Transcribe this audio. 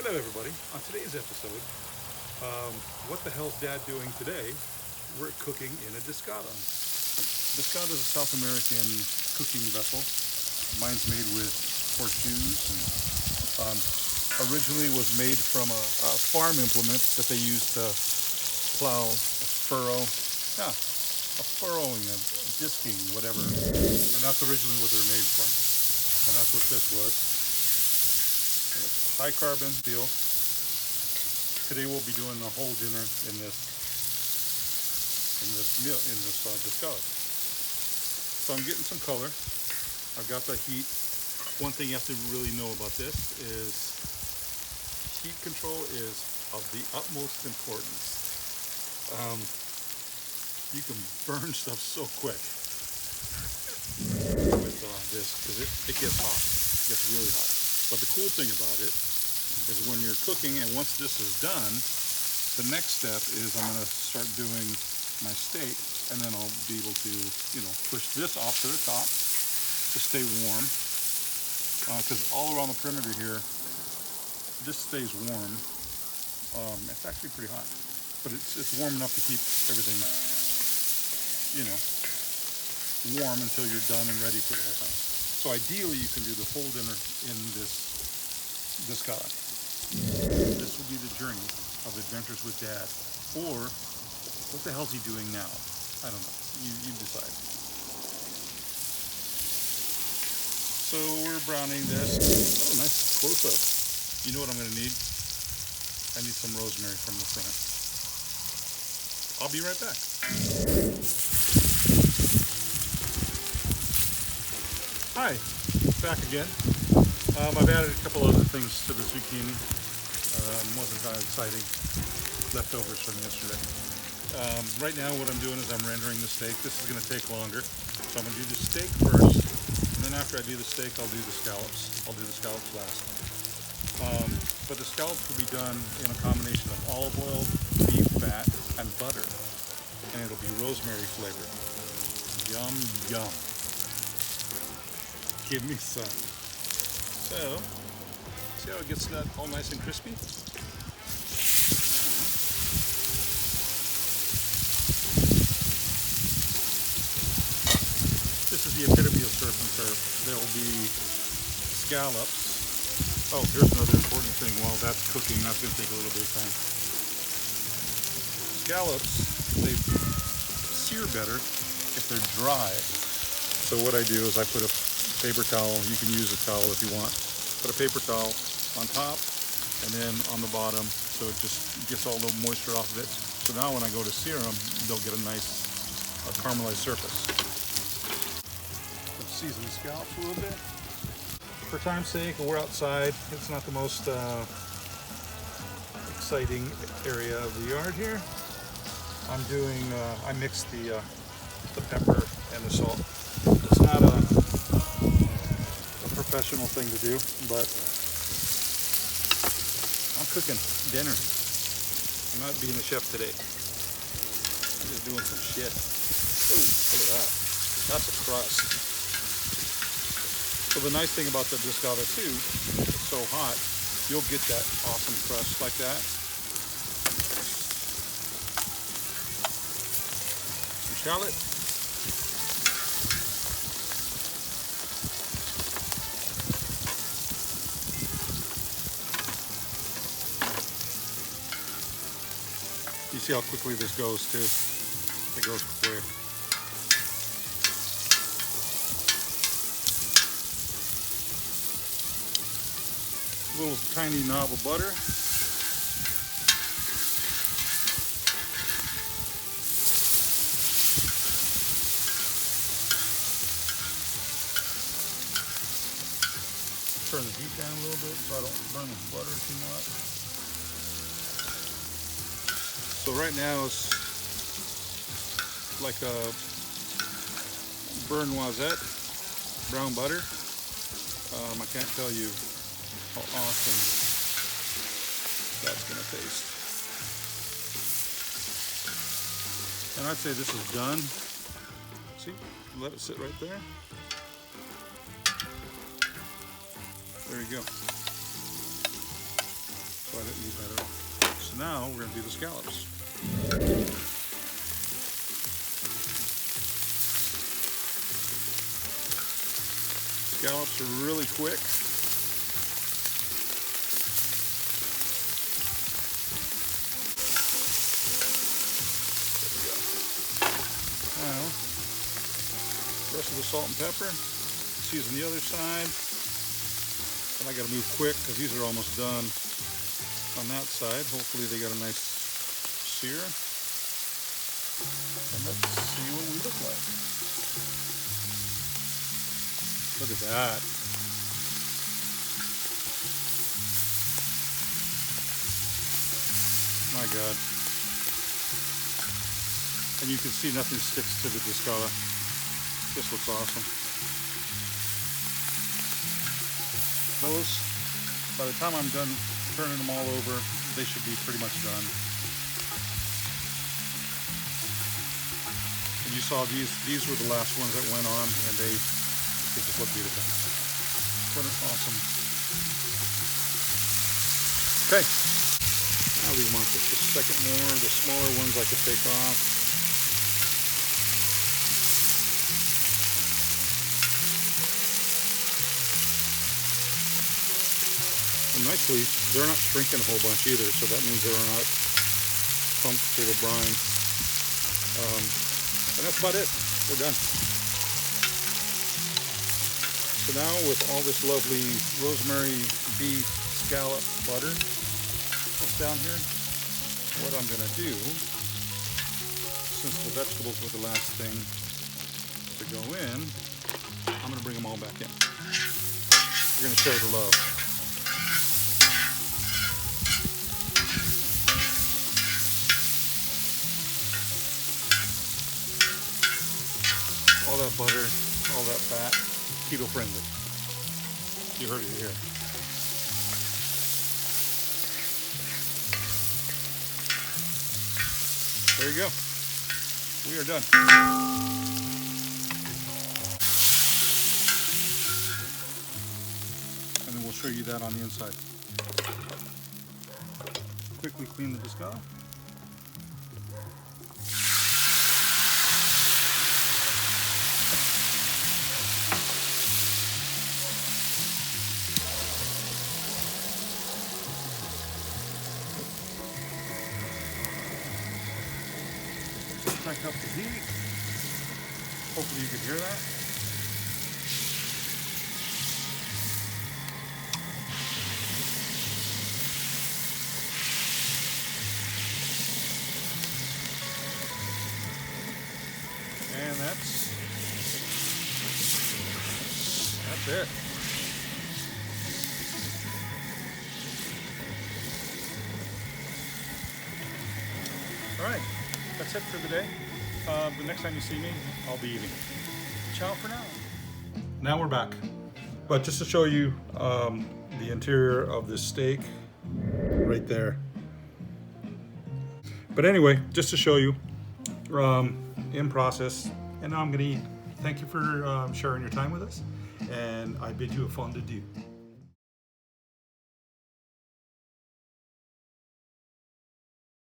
Hello everybody. On today's episode, what the hell's Dad doing today? We're cooking in a Discada. Discada is a South American cooking vessel. Mine's made with horseshoes and originally was made from a farm implement that they used to plow, furrow. Yeah, a furrowing, a disking, whatever. And that's originally what they're made from. And that's what this was. High carbon steel. Today we'll be doing a whole dinner in this Discada. So I'm getting some color. I've got the heat. One thing you have to really know about this is heat control is of the utmost importance. You can burn stuff so quick with this because it gets hot. It gets really hot. But the cool thing about it is when you're cooking, and once this is done, the next step is I'm going to start doing my steak, and then I'll be able to, push this off to the top to stay warm. Because all around the perimeter here, this stays warm. It's actually pretty hot, but it's warm enough to keep everything, warm until you're done and ready for the whole time. So ideally, you can do the whole dinner in this Discada. This will be the journey of Adventures with Dad, or what the hell's he doing now? I don't know. You decide. So we're browning this. Oh, nice close-up. You know what I'm going to need? I need some rosemary from the front. I'll be right back. Hi, back again. I've added a couple other things to the zucchini. Wasn't that exciting. Leftovers from yesterday. Right now what I'm doing is I'm rendering the steak. This is going to take longer. So I'm going to do the steak first. And then after I do the steak, I'll do the scallops. I'll do the scallops last. But the scallops will be done in a combination of olive oil, beef fat, and butter. And it'll be rosemary flavored. Yum, yum. Give me some. So, see how it gets that all nice and crispy? This is the epitome of surf and turf. There will be scallops. Oh, here's another important thing. While that's cooking, that's going to take a little bit of time. Scallops, they sear better if they're dry. So what I do is I put a paper towel. You can use a towel if you want. Put a paper towel on top and then on the bottom, so it just gets all the moisture off of it. So now when I go to sear them, they'll get a nice caramelized surface. Let's season the scallops a little bit. For time's sake, we're outside. It's not the most exciting area of the yard here. I'm doing, I mixed the pepper and the salt. It's not a professional thing to do, but I'm cooking dinner. I'm not being a chef today. I'm just doing some shit. Oh, look at that. That's a crust. So the nice thing about the Discada too, it's so hot, you'll get that awesome crust like that. Some shallot. You see how quickly this goes too. It goes quick. A little tiny knob of butter. Turn the heat down a little bit so I don't burn the butter too much. So right now it's like a burnt noisette, brown butter. I can't tell you how awesome that's going to taste. And I'd say this is done. See, let it sit right there. There you go. let it be better. So now we're going to do the scallops. Scallops are really quick. Now, the rest of the salt and pepper. Season the other side. And I got to move quick because these are almost done on that side. Hopefully they got a nice sear. And let's see what we look like. Look at that. My God. And you can see nothing sticks to the Discada. This looks awesome. Those, by the time I'm done turning them all over, they should be pretty much done. And you saw these were the last ones that went on, and they just look beautiful. What an awesome. Okay, now leave them on for just a second more. The smaller ones I could take off. And nicely, they're not shrinking a whole bunch either, so that means they're not pumped full of brine. And that's about it. We're done. So now with all this lovely rosemary beef scallop butter that's down here, what I'm going to do, since the vegetables were the last thing to go in, I'm going to bring them all back in. We're going to share the love. All that butter, all that fat, keto friendly. You heard it here. There you go. We are done. And then we'll show you that on the inside. Quickly clean the Discada. Crank up the heat. Hopefully you can hear that. And that's it. All right. That's it for the day. The next time you see me, I'll be eating. Ciao for now. Now we're back. But just to show you the interior of this steak, right there. But anyway, just to show you, in process, and now I'm gonna eat. Thank you for sharing your time with us, and I bid you a fond adieu.